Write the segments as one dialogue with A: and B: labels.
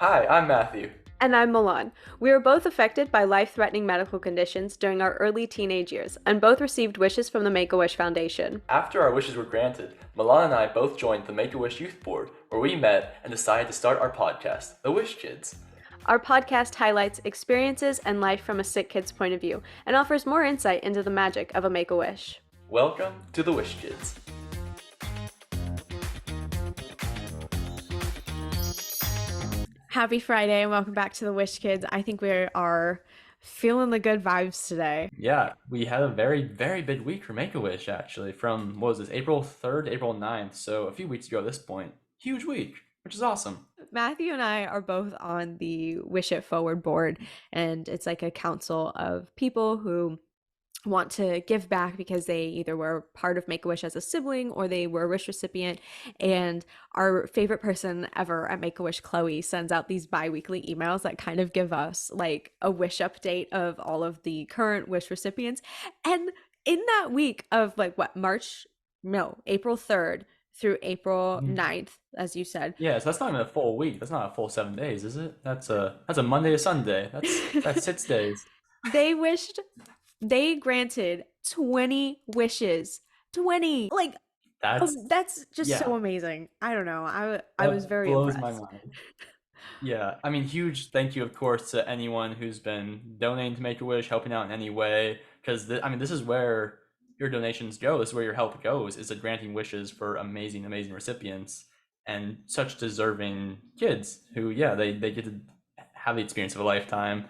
A: Hi, I'm Matthew.
B: And I'm Milan. We were both affected by life-threatening medical conditions during our early teenage years, and both received wishes from the Make-A-Wish Foundation.
A: After our wishes were granted, Milan and I both joined the Make-A-Wish Youth Board, where we met and decided to start our podcast, The Wish Kids.
B: Our podcast highlights experiences and life from a sick kid's point of view, and offers more insight into the magic of a Make-A-Wish.
A: Welcome to The Wish Kids.
B: Happy Friday and welcome back to the Wish Kids. I think we are feeling the good vibes today.
A: Yeah, we had a very, very big week for Make-A-Wish, actually, from, what was this, April 3rd, April 9th, so a few weeks ago at this point. Huge week, which is awesome.
B: Matthew and I are both on the Wish It Forward board, and it's like a council of people who want to give back because they either were part of Make-A-Wish as a sibling or they were a wish recipient. And our favorite person ever at Make-A-Wish, Chloe, sends out these bi-weekly emails that kind of give us like a wish update of all of the current wish recipients. And in that week of like April 3rd through April 9th, as you said.
A: Yeah, so that's not even a full week. That's not a full 7 days, is it? That's a Monday to Sunday. That's 6 days.
B: They granted 20 wishes. 20. Like, that's just so amazing. I don't know. I was very
A: blows
B: impressed.
A: my mind. Yeah, I mean, huge thank you, of course, to anyone who's been donating to Make-A-Wish, helping out in any way, because this is where your donations go. This is where your help goes, is to granting wishes for amazing, amazing recipients and such deserving kids who, yeah, they get to have the experience of a lifetime.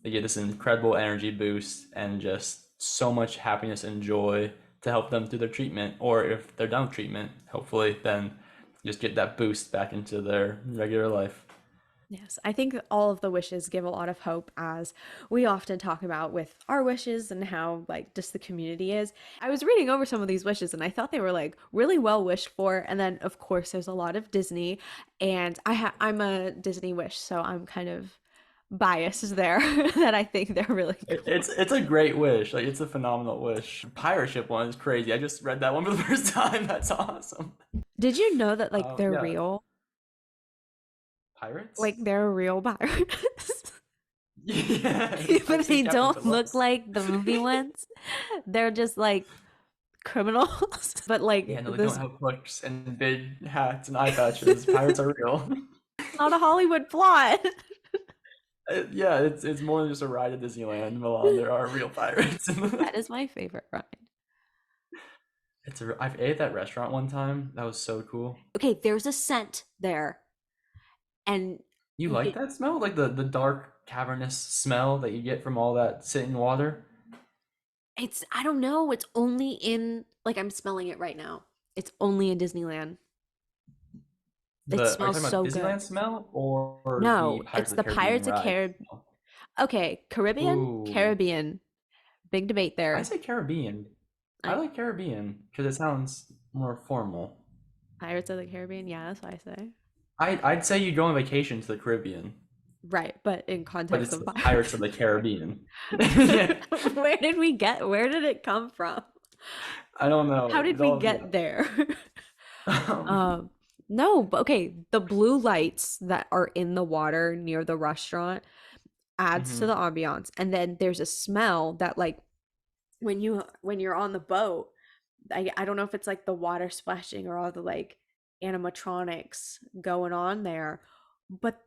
A: They get this incredible energy boost and just so much happiness and joy to help them through their treatment, or if they're done with treatment, hopefully then just get that boost back into their regular life.
B: Yes, I think all of the wishes give a lot of hope, as we often talk about with our wishes and how like just the community is. I was reading over some of these wishes and I thought they were like really well wished for. And then of course there's a lot of Disney, and I'm a Disney wish, so I'm kind of biased there that I think they're really cool.
A: It's a great wish. Like, it's a phenomenal wish. Pirate ship one is crazy. I just read that one for the first time. That's awesome.
B: Did you know that like they're
A: Yeah.
B: real?
A: Pirates?
B: Like they're real pirates?
A: Yeah.
B: But they don't look like the movie ones. They're just like criminals. But like
A: Yeah, no, they
B: this
A: don't have hooks and big hats and eye patches. Pirates are real.
B: is not a Hollywood plot.
A: Yeah, it's more than just a ride at Disneyland, Milan. There are real pirates.
B: That is my favorite ride.
A: I've ate at that restaurant one time. That was so cool.
B: Okay, there's a scent there. And
A: You like that smell? Like the dark cavernous smell that you get from all that sitting water?
B: it's I don't know, it's only in like I'm smelling it right now. It's only in Disneyland. It
A: Are you
B: smells
A: talking
B: so
A: about Disneyland
B: good.
A: smell or the
B: No,
A: Pirates
B: it's
A: of the
B: the
A: Caribbean
B: Pirates of
A: ride
B: Caribbean.
A: smell?
B: Okay, Caribbean?
A: Ooh,
B: Caribbean. Big debate
A: I
B: there.
A: say Caribbean. I
B: I
A: like Caribbean because it sounds more formal.
B: Pirates of the Caribbean, yeah, that's what I say.
A: I'd say you go on vacation to the Caribbean,
B: Right, but in
A: but
B: context
A: it's
B: of
A: the Pirates of the
B: pirates.
A: Caribbean. Yeah,
B: Where did it come from?
A: I don't know.
B: How did
A: It's
B: we
A: all
B: get there?
A: yeah.
B: Um, no, but okay, the blue lights that are in the water near the restaurant adds to
A: Mhm.
B: the ambiance. And then there's a smell that like when you're on the boat, I don't know if it's like the water splashing or all the like animatronics going on there, but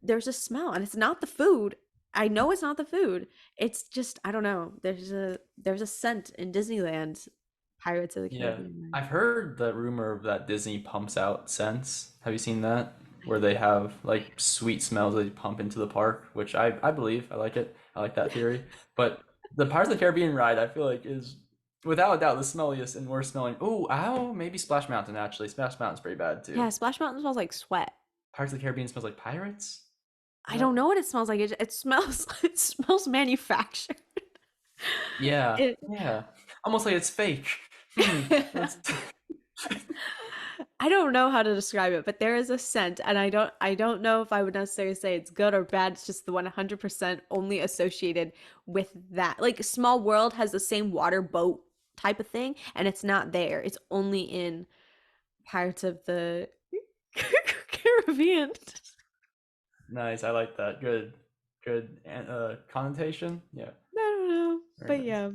B: there's a smell and it's not the food. I know it's not the food. It's just I don't know. There's a scent in Disneyland, Pirates of the
A: Yeah,
B: Caribbean.
A: I've heard the rumor that Disney pumps out scents. Have you seen that? Where they have like sweet smells they pump into the park, which I believe. I like it. I like that theory. But the Pirates of the Caribbean ride, I feel like is without a doubt the smelliest and worst smelling. Oh, ow, maybe Splash Mountain actually. Splash Mountain's pretty bad too.
B: Yeah, Splash Mountain smells like sweat.
A: Pirates of the Caribbean smells like pirates? Is
B: I
A: that
B: don't know what it smells like. It smells it smells manufactured.
A: yeah,
B: It
A: yeah. Almost like it's fake. Hmm. That's
B: I don't know how to describe it, but there is a scent, and I don't know if I would necessarily say it's good or bad. It's just the 100% only associated with that. Like Small World has the same water boat type of thing, and it's not there. It's only in Pirates of the Caribbean.
A: Nice. I like that. Good. Good connotation. Yeah.
B: I don't know,
A: Very
B: but
A: nice.
B: yeah.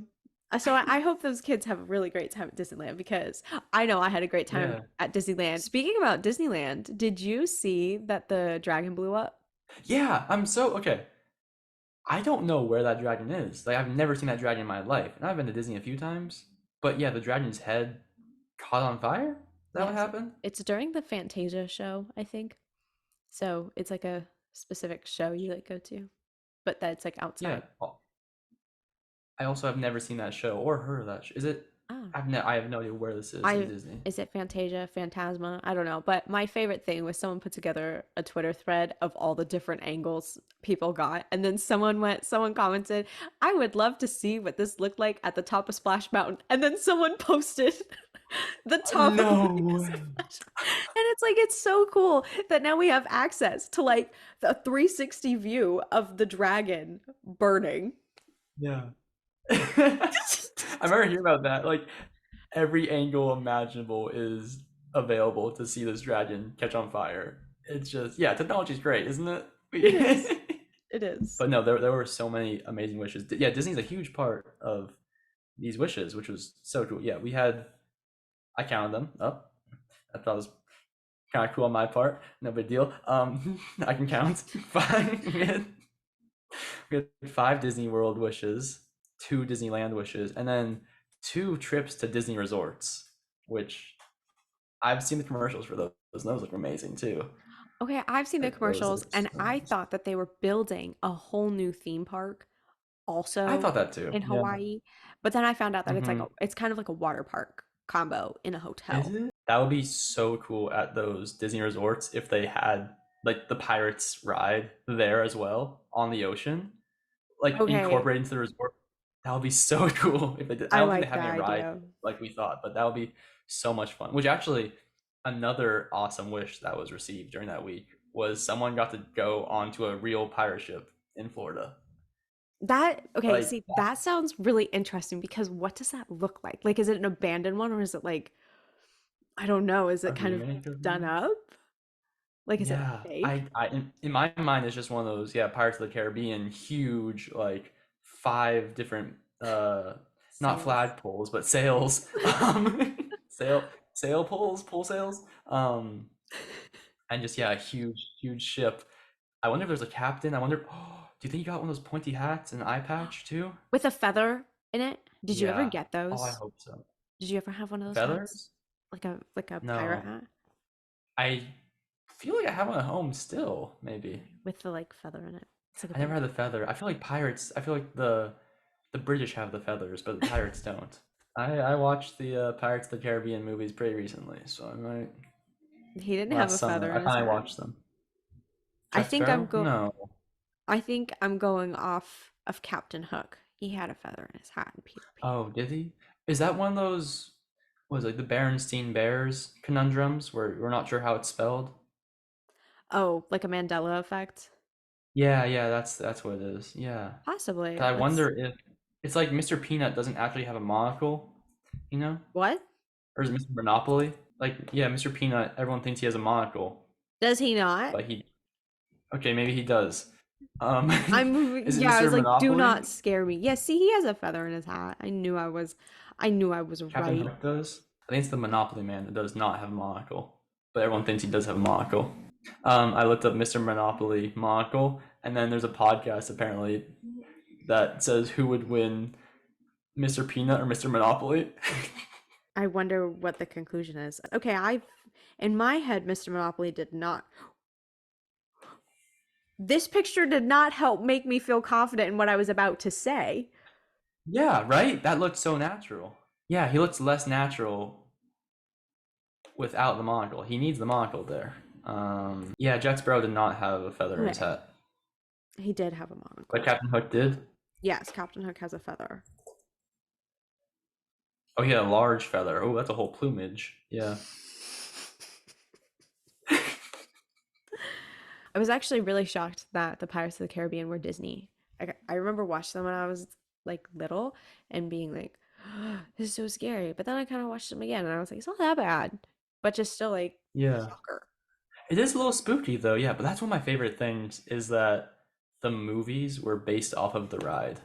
B: I hope those kids have a really great time at Disneyland because I know I had a great time
A: Yeah.
B: at Disneyland. Speaking about Disneyland, did you see that the dragon blew up?
A: Yeah. I'm so okay. I don't know where that dragon is. Like I've never seen that dragon in my life, and I've been to Disney a few times. But yeah, the dragon's head caught on fire. Is that what
B: Yes,
A: happened?
B: it's during the Fantasia show, I think. So it's like a specific show you like go to, but that's like
A: Yeah.
B: outside.
A: I also have never seen that show or heard of that. Is it?
B: Ah.
A: I have no idea where this is in
B: I
A: Disney.
B: is it Fantasia, Phantasma? I don't know. But my favorite thing was someone put together a Twitter thread of all the different angles people got. And then someone commented, I would love to see what this looked like at the top of Splash Mountain. And then someone posted the top of
A: No
B: like
A: way.
B: Splash. And it's like it's so cool that now we have access to like the 360 view of the dragon burning.
A: Yeah. I remember hearing about that. Like every angle imaginable is available to see this dragon catch on fire. It's just yeah, technology's great, isn't
B: It is.
A: it?
B: It is.
A: But no, there were so many amazing wishes. Yeah, Disney's a huge part of these wishes, which was so cool. Yeah, we had I counted them up. I thought it was kind of cool on my part. No big deal. I can count five. We had five Disney World wishes, two Disneyland wishes, and then two trips to Disney resorts, which I've seen the commercials for those. And those look amazing too.
B: Okay, I've seen the
A: Like those
B: commercials
A: look
B: and
A: so
B: I
A: nice.
B: thought that they were building a whole new theme park
A: I
B: also
A: thought that too.
B: in
A: Yeah.
B: Hawaii. But then I found out that
A: Mm-hmm.
B: it's kind of like a water park combo in a
A: Is
B: hotel.
A: it? That would be so cool at those Disney resorts if they had like the Pirates ride there as well on the ocean, like
B: Okay,
A: incorporated into the resort. That would be so cool if they did. I
B: I
A: don't think they
B: like
A: have any
B: that
A: ride
B: idea.
A: like we thought, but that would be so much fun. Which actually, another awesome wish that was received during that week was someone got to go onto a real pirate ship in Florida.
B: That okay,
A: Like
B: see, that sounds really interesting because what does that look like? Like, is it an abandoned one or is it like, I don't know, is
A: a
B: it kind of
A: remake of
B: done
A: one.
B: up? Like, is it
A: Yeah,
B: fake?
A: in my mind, it's just one of those, yeah, Pirates of the Caribbean, huge, like five different, not
B: Sales.
A: flagpoles, but sails, sail, sail poles, pole sails, and just, yeah, a huge, huge ship. I wonder if there's a captain. I wonder, do you think you got one of those pointy hats and an eye patch too?
B: With a feather in it? Did you ever
A: Yeah.
B: get
A: Oh, I
B: those?
A: hope so.
B: Did you ever have one of those hats?
A: Feathers?
B: Like a pirate
A: No.
B: hat
A: I feel like I have one at home still, maybe.
B: with the like feather in it? It's like a
A: I never
B: big
A: had the feather. I feel like pirates. I feel like the British have the feathers, but the pirates don't. I watched the Pirates of the Caribbean movies pretty recently, so I might
B: he didn't have
A: last
B: a
A: summer.
B: feather
A: I
B: in his
A: finally
B: hat.
A: watched them.
B: I
A: Jack
B: think I'm
A: Sparrow?
B: go
A: No.
B: I think I'm going off of Captain Hook. He had a feather in his hat in Peter Pan.
A: Oh, did he? Is that one of those? Was it like the Berenstein Bears conundrums where we're not sure how it's spelled?
B: Oh, like a Mandela effect?
A: Yeah, yeah, that's what it is. Yeah.
B: Possibly.
A: 'Cause I
B: Let's
A: wonder if it's like Mr. Peanut doesn't actually have a monocle, you know?
B: what?
A: Or is it Mr. Monopoly? Like, yeah, Mr. Peanut, everyone thinks he has a monocle,
B: Does he not?
A: but he okay, maybe he does. Um,
B: I'm
A: is it
B: yeah, I
A: Mr.
B: was like, do
A: Monopoly?
B: not scare me. Yeah, see, he has a feather in his hat. I knew I was
A: Captain
B: right.
A: Hook does? I think it's the Monopoly man that does not have a monocle, but everyone thinks he does have a monocle. I looked up Mr. Monopoly monocle, and then there's a podcast apparently that says who would win, Mr. Peanut or Mr. Monopoly.
B: I wonder what the conclusion is. Okay, I've in my head, Mr. Monopoly did not. This picture did not help make me feel confident in what I was about to say.
A: Yeah, right? That looked so natural. Yeah, he looks less natural without the monocle. He needs the monocle there. Yeah, Jack Sparrow did not have a feather in his
B: Okay,
A: hat,
B: he did have a
A: but
B: monocle.
A: Captain Hook did.
B: Yes, Captain Hook has a feather.
A: Oh, he had a large feather. Oh, that's a whole plumage. Yeah.
B: I was actually really shocked that the Pirates of the Caribbean were Disney. I remember watching them when I was like little and being like, this is so scary. But then I kind of watched them again and I was like, it's not that bad, but just still like
A: Yeah.
B: shocker.
A: It is a little spooky though, yeah, but that's one of my favorite things is that the movies were based off of the ride.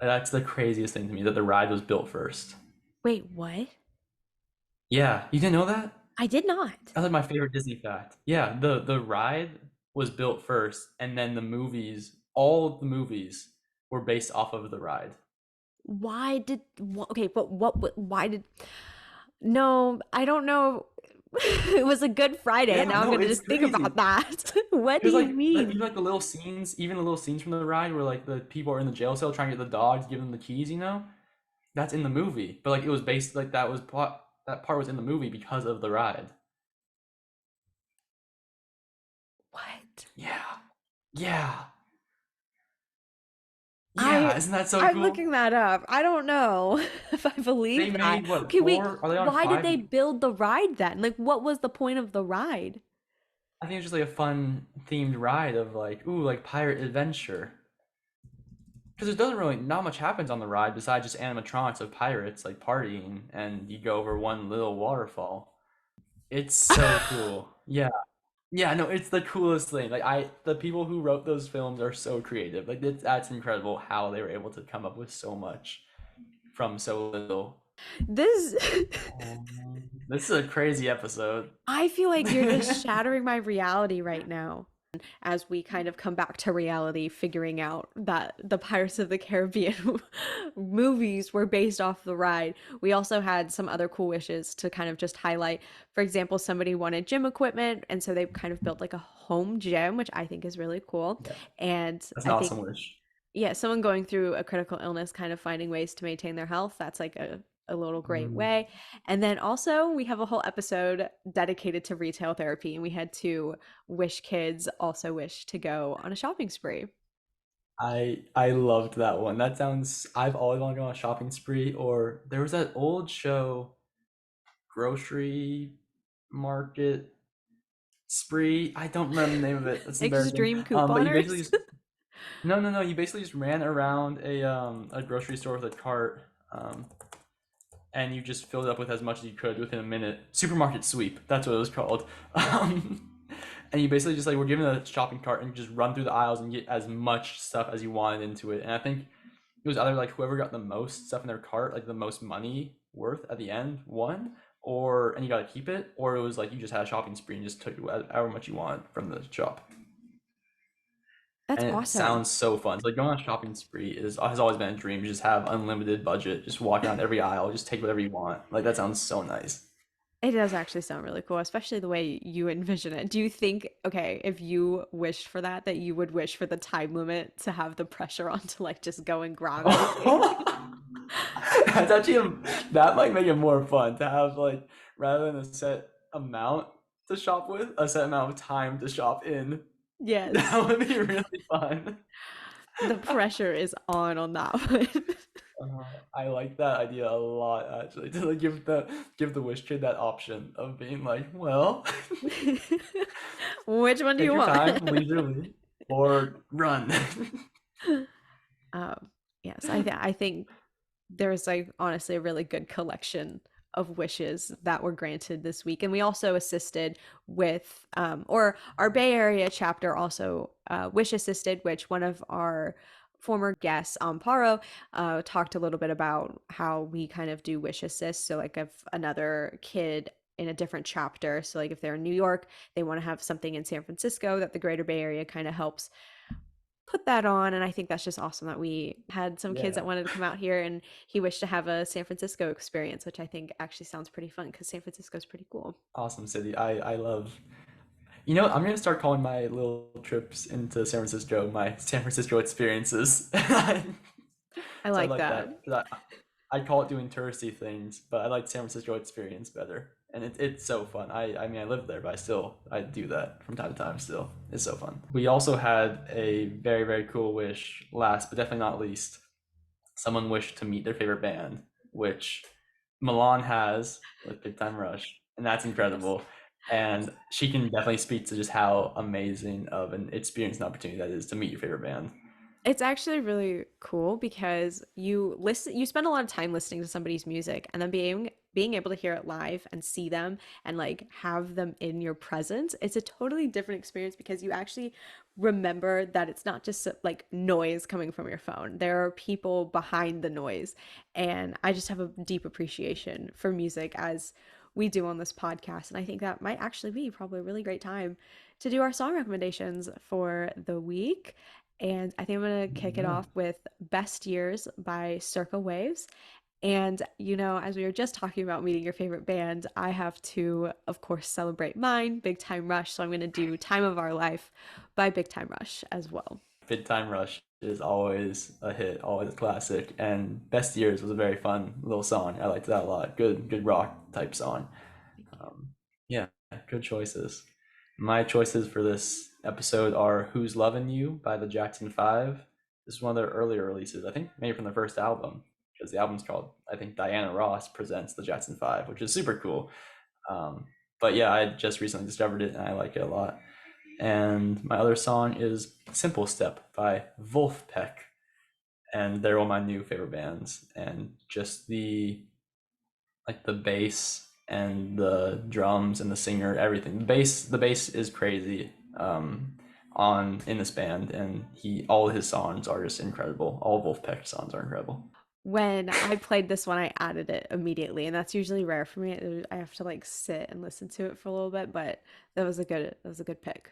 A: That's the craziest thing to me that the ride was built first.
B: Wait, what?
A: Yeah, you didn't know that?
B: I did not.
A: That's like my favorite Disney fact. Yeah, the ride was built first, and then the movies, all of the movies, were based off of the ride.
B: Why did okay, but why did no, I don't know. It was a Good Friday, and
A: Yeah,
B: now I'm
A: no,
B: gonna
A: it's
B: just think about
A: crazy.
B: that. What do
A: Because
B: you
A: like
B: mean?
A: even like the little scenes, even the little scenes from the ride where like the people are in the jail cell trying to get the dogs, give them the keys, that's in the movie. But like it was based like that part was in the movie because of the ride.
B: What?
A: Yeah, yeah,
B: I
A: yeah. Isn't that so
B: I'm
A: cool?
B: looking that up. I don't know if I
A: They
B: believe that.
A: made what
B: Okay, wait.
A: four? Are they on
B: Why did
A: five?
B: they build the ride then? Like, what was the point of the ride?
A: I think it's just like a fun themed ride of like, ooh, like pirate adventure. Because it doesn't really, not much happens on the ride besides just animatronics of pirates like partying, and you go over one little waterfall. It's so cool. Yeah, yeah, no, it's the coolest thing. The people who wrote those films are so creative. Like, that's incredible how they were able to come up with so much from so little.
B: This
A: This is a crazy episode.
B: I feel like you're just shattering my reality right now. As we kind of come back to reality, figuring out that the Pirates of the Caribbean movies were based off the ride. We also had some other cool wishes to kind of just highlight. For example, somebody wanted gym equipment, and so they kind of built like a home gym, which I think is really cool.
A: Yeah,
B: And
A: that's an
B: I think
A: awesome wish.
B: yeah, someone going through a critical illness, kind of finding ways to maintain their health. That's like a little great
A: Mm.
B: way. And then also, we have a whole episode dedicated to retail therapy, and we had two wish kids also wish to go on a shopping spree.
A: I loved that one. That sounds. I've always wanted to go on a shopping spree. Or there was that old show, Grocery Market Spree. I don't remember the name of it. That's embarrassing.
B: Extreme
A: But you basically
B: couponers.
A: just no, no, no. You basically just ran around a grocery store with a cart, and you just filled it up with as much as you could within a minute. Supermarket sweep. That's what it was called. And you basically just like were given a shopping cart and you just run through the aisles and get as much stuff as you wanted into it. And I think it was either like whoever got the most stuff in their cart, like the most money worth at the end, won, or and you got to keep it, or it was like you just had a shopping spree and just took however much you want from the shop.
B: That's
A: And it
B: awesome.
A: sounds so fun. So like going on a shopping spree is has always been a dream. Just have unlimited budget, just walk around every aisle, just take whatever you want. Like that sounds so nice.
B: It does actually sound really cool, especially the way you envision it. Do you think, okay, if you wished for that, that you would wish for the time limit to have the pressure on to like just go and grab everything?
A: That's actually that might make it more fun to have like rather than a set amount to shop with, a set amount of time to shop in.
B: Yes.
A: That would be really fun.
B: The pressure is on that one.
A: I like that idea a lot actually. To like give the wish kid that option of being like, well,
B: Which one do
A: take
B: you
A: your
B: want?
A: time leisurely or run.
B: Um, yes, I think there's like honestly a really good collection of wishes that were granted this week, and we also assisted with or our Bay Area chapter also wish assisted, which one of our former guests, Amparo, talked a little bit about how we kind of do wish assist. So like if another kid in a different chapter, so like if they're in New York, they want to have something in San Francisco, that the greater Bay Area kind of helps put that on. And I think that's just awesome that we had some kids that
A: Yeah.
B: wanted to come out here, and he wished to have a San Francisco experience, which I think actually sounds pretty fun because San Francisco is pretty cool.
A: Awesome city. I love. You know, I'm gonna start calling my little trips into San Francisco my San Francisco experiences.
B: I
A: So I
B: like
A: like
B: that.
A: that. 'Cause I call it doing touristy things, but I like San Francisco experience better. And it's so fun. I mean I live there, but I do that from time to time still. It's so fun. We also had a very, very cool wish, last but definitely not least. Someone wished to meet their favorite band, which Milan has with Big Time Rush, and that's
B: Yes.
A: incredible. And she can definitely speak to just how amazing of an experience and opportunity that is to meet your favorite band.
B: It's actually really cool because you spend a lot of time listening to somebody's music and then being being able to hear it live and see them and like have them in your presence, it's a totally different experience because you actually remember that it's not just like noise coming from your phone. There are people behind the noise. And I just have a deep appreciation for music as we do on this podcast. And I think that might actually be probably a really great time to do our song recommendations for the week. And I think I'm going to kick it
A: Yeah.
B: off with Best Years by Circa Waves. And, you know, as we were just talking about meeting your favorite band, I have to, of course, celebrate mine, Big Time Rush. So I'm going to do Time of Our Life by Big Time Rush as well.
A: Big Time Rush is always a hit, always a classic, and Best Years was a very fun little song. I liked that a lot. Good rock type song.
B: Thank you.
A: Um, yeah, good choices. My choices for this episode are "Who's Lovin' You" by the Jackson Five. This is one of their earlier releases, I think maybe from their first album, because the album's called, I think, Diana Ross Presents the Jackson Five, which is super cool. Um, but yeah, I just recently discovered it and I like it a lot. And my other song is "Simple Step" by Wolfpack, and they're one of my new favorite bands. And just the bass and the drums and the singer, everything. The bass is crazy on in this band, and all his songs are just incredible. All of Wolfpack's songs are incredible.
B: When I played this one, I added it immediately, and that's usually rare for me. I have to like sit and listen to it for a little bit, but that was a good pick.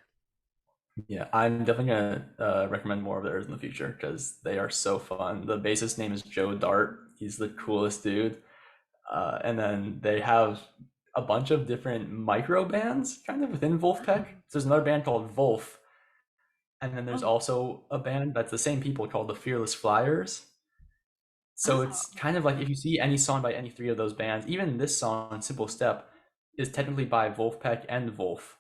A: Yeah, I'm definitely gonna recommend more of theirs in the future because they are so fun. The bassist name is Joe Dart. He's the coolest dude. And then they have a bunch of different micro bands kind of within Wolfpack.
B: Oh,
A: So there's another band called Wolf, and then there's
B: oh,
A: also a band that's the same people called the Fearless Flyers. So it's
B: oh,
A: kind of like if you see any song by any three of those bands, even this song, Simple Step, is technically by Wolfpack and Wolf.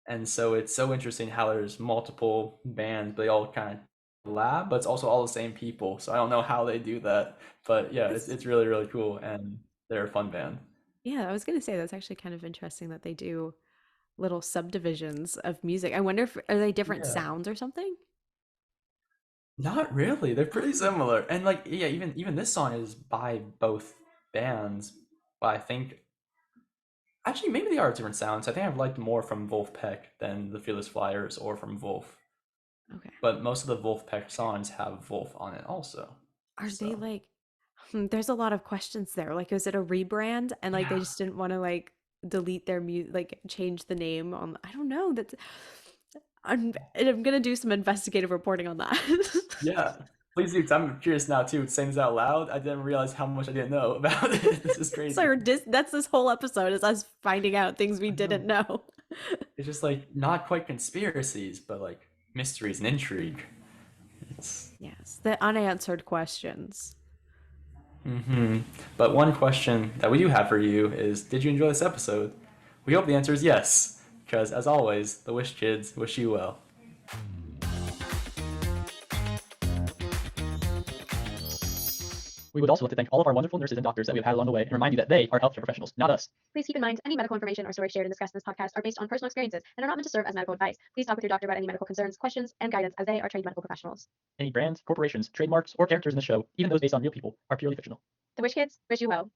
A: And so it's so interesting how there's multiple bands, but they all kind of collab, but it's also all the same people. So I don't know how they do that, but yeah, it's
B: That's
A: it's really really cool, and they're a fun band.
B: yeah. I was gonna say that's actually kind of interesting that they do little subdivisions of music. I wonder if are they different
A: Yeah,
B: sounds or something?
A: not really. They're pretty
B: Oh,
A: similar, and like yeah, even this song is by both bands, but I think actually maybe they are different sounds. I think I've liked more from Wolfpack than the Fearless Flyers or from Wolf,
B: okay.
A: but most of the Wolfpack songs have Wolf on it also.
B: Are they
A: So
B: like? There's a lot of questions there. Like, is it a rebrand and like they
A: yeah.
B: just didn't want to like delete their like change the name on? I don't know. I'm gonna do some investigative reporting on that.
A: Yeah, please do. 'Cause I'm curious now too. Saying this out loud, I didn't realize how much I didn't know about it. This is crazy.
B: So that's this whole episode is us finding out things we
A: I
B: didn't
A: know.
B: know.
A: It's just like not quite conspiracies, but like mysteries and intrigue. It's
B: Yes, the unanswered questions.
A: hmm But one question that we do have for you is: did you enjoy this episode? We hope the answer is yes, because as always, the Wish Kids wish you well. We would also like to thank all of our wonderful nurses and doctors that we have had along the way and remind you that they are healthcare professionals, not us.
C: Please keep in mind, any medical information or stories shared and discussed in this podcast are based on personal experiences and are not meant to serve as medical advice. Please talk with your doctor about any medical concerns, questions, and guidance as they are trained medical professionals.
A: Any brands, corporations, trademarks, or characters in the show, even those based on real people, are purely fictional.
C: The Wish Kids wish you well.